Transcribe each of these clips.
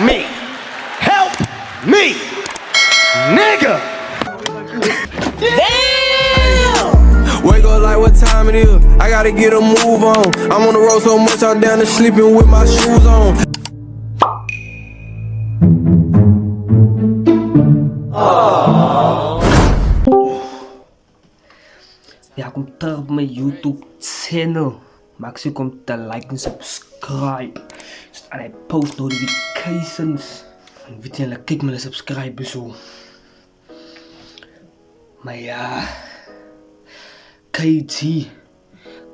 me. Help me, nigga. Wake up like what time it is. I gotta get a move on. I'm on the road so much I'm down to sleeping with my shoes on. Welkom terug op mijn YouTube channel. Maak sure om te like en subscribe. Zodat hij post notifications. En weet je, kijk me subscribe zo. Maar ja, KG,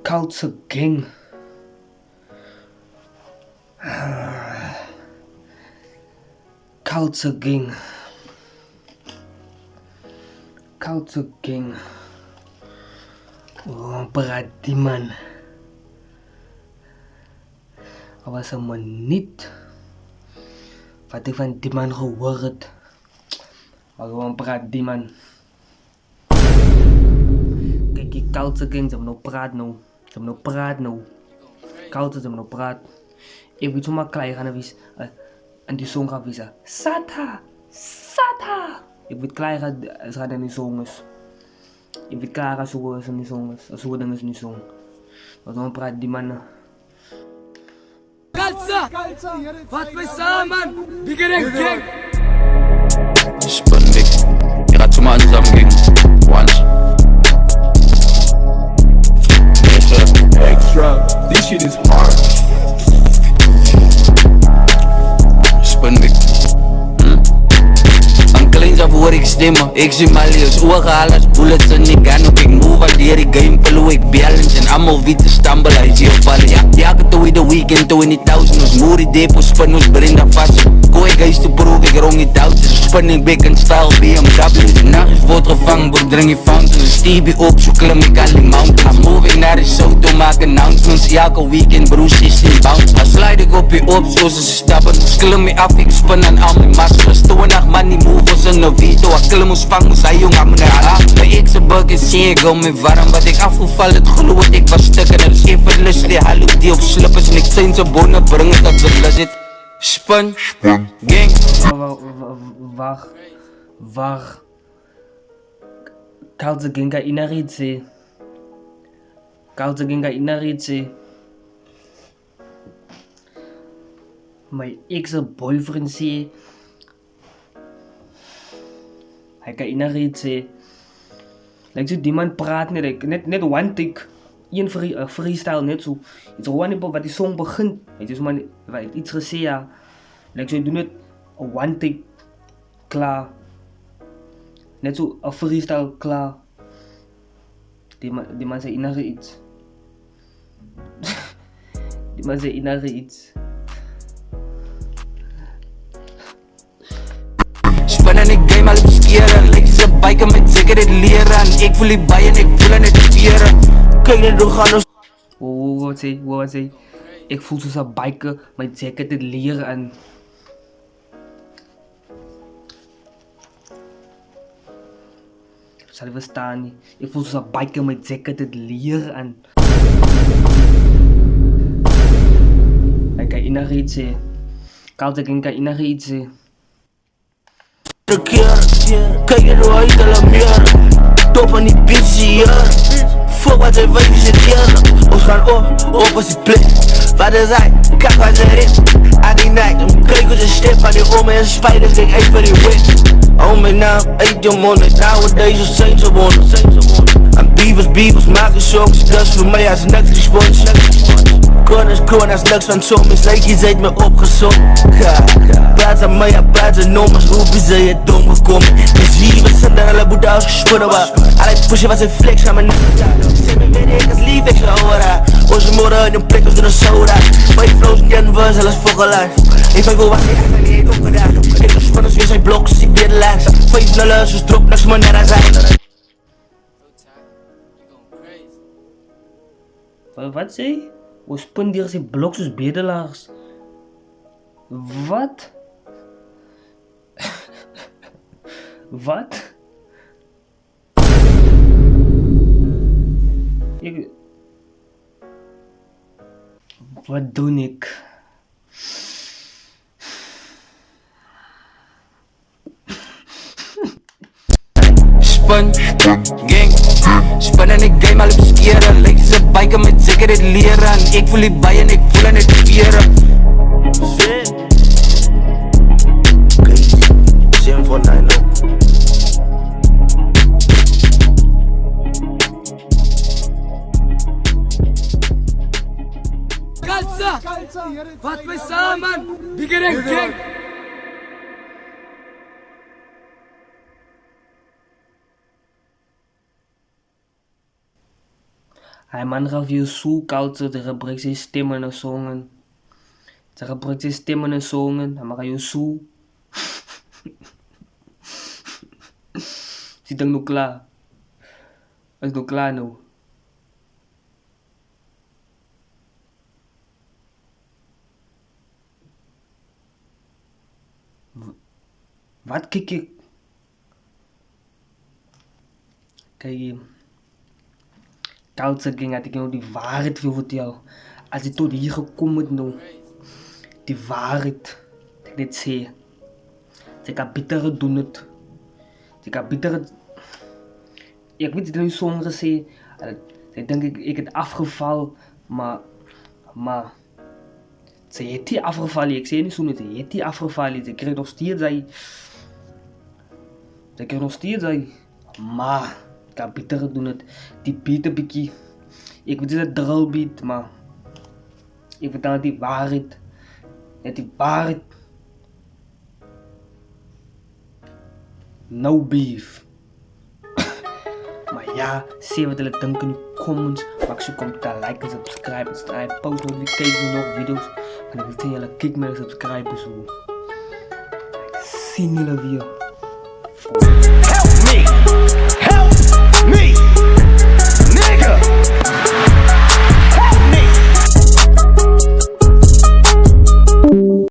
Culture Gang. Culture Gang. Culture Gang. Oh, berat die man. Er was een minuut wat ik van die man gehoord. Maar gewoon praat die man. Kijk, die Culture Gang, ze hebben nou praat nou. Ze hebben nou praat nou. Culture, ze hebben nou praat. Ik weet zomaar klaar gaan wees. En die song gaan wezen. Sata! Sata! Ik weet klaar gaan in die songs. Ik weet klaar als we in die songs. Als we dingen in die song. Maar dan praat die man. Kalsa! Wat wij samen! Beginning gang! Spannend. Je gaat zomaar zusammen gehen. Once. Extra. This shit is hard. Spannend. Ang klein sa buhay ik stemmen. Ik zie malios. Oorgalas, bullets en ik ga nog. Ik move al die game verloor ik balance. En allemaal witte stambel. Hij zie je vallen. Ja, ik doe de weekend. 20,000. Ons moerie depo. Spin ons brengt dat vast. Gooi guys te proef. Ik rong niet uit. Spinning big and style BMW. De nacht wordt gevangen. Bro, drink je fountain. Stevie op. Zo klim ik al die mountains. Moving naar de Soto. Maak announcements. Elke weekend bro. 16 bounce. Dan slide ik op je op. Zo ze stappen. Sklim me af. Ik spin aan al mijn masters. Toen nacht man die move was een Vito. Ik klim ons vang. Moest hij jong aan mijn haar. Bij ik ze bukken. Zie ik al mijn warm. Wat ik afgeval. Het gloed. Ik was stukken. Het is effortless. Die hallo die op slippers. En ik zijn ze bonen. Brengen dat ze lust het. Spun. Gang. Waar Culture Gang ka inaritse. Culture Gang ka inaritse. My ex-boyfriend sê hy kan inaritse. Like so die man praat net one take. Een freestyle net zo. Het is gewoon niet wat die song begint. Het is maar iets gesê ja. Like so doen het one take klaar. Net zo een freestyle klaar. Die man zei inare iets. Die man zei inare iets. Spin en ik game al op skeren. Lijkt ze biken met zeker het leren. Ik voel die bijen, ik voel aan het vieren. Kijk naar de gaan ons. Wat zei? Ik voel zo'n biken met zeker het leren. Zal je verstaan niet? Ik voel zo'n biker met zeker het leren. Hij kan inare iets zeggen. Culture Gang kan inare iets zeggen. Kijk naar hoe hij de la meer. Top aan die bitch hier. Fuck wat hij weet is het hier. Ons gaan op als die plek. Wat is hij? Kijk wat hij in. Aan die night. Kijk wat ze stip aan die om en spiders. Kijk even voor die wit. Oh mijn naam, eet je mond. Nowadays zijn ze wonnen. En beavers maken songs. Dat is voor mij als niks respons. Corners, niks van zombies. Lijkt je zijt me opgezond. Praat aan mij, praat aan nummers. Hoe ben je dom gekomen? Je ziet wat zijn daar alle boete uitgesponnen was. Alle pushen wat zijn flex gaan me niet. Zeg me weet ik als lief, ik zou horen. Onze moeder uit een plek als een soda. Vijf flows in Denver, alles volgelaar. Ik vijf wil wat ik niet heeft opgedaan. Ik was spannend weer zijn bloks, ik ben laat. Vijf nullers, dus drop naar z'n naar zijn. Wat zei je? We spenderen zijn bloks als bedelaars. Wat? Wat? Wat doe ik? spun, gang. Spin en ik game al op skeren. Lijkt ze biken met zeker het leren. Ik voel die bij en ik voel aan het vieren. Zin voor 9. Kalsa! Wat mij samen! Biggereng gang! Hij man gaf je zo koud, ze gebruikt zijn stemmen en zongen. Ze gebruikt zijn stemmen en zongen, hij mag je zo. Zit dan nog klaar? Is nog klaar nu? Wat kijk ik? Kijk, koud ging had ik nou die waarheid wil vertellen. Als ik tot hier gekomen ben nou, die waarheid, dat ik dit zei. Ik kan beter doen het. Ik kan beter. Ik weet het nu sommigen zeggen, ik denk ik het afgevallen, maar ze heeft die afgevallen. Ik zei niet zo niet, ze heeft die afgevallen. Ze krijgt nog steeds zij. Maar ik kan beter doen het. Die beter bekkie. Ik weet het drillbeat, maar ik vertel die waarheid. Ja, die waarheid. No beef. Maar ja, zie wat jullie denken in de comments. Maak zo'n commentaar, like en subscribe. En post notifications nog video's. En ik wil tegen jullie kijken met subscriben zo. Zien jullie weer. Help me! Help me!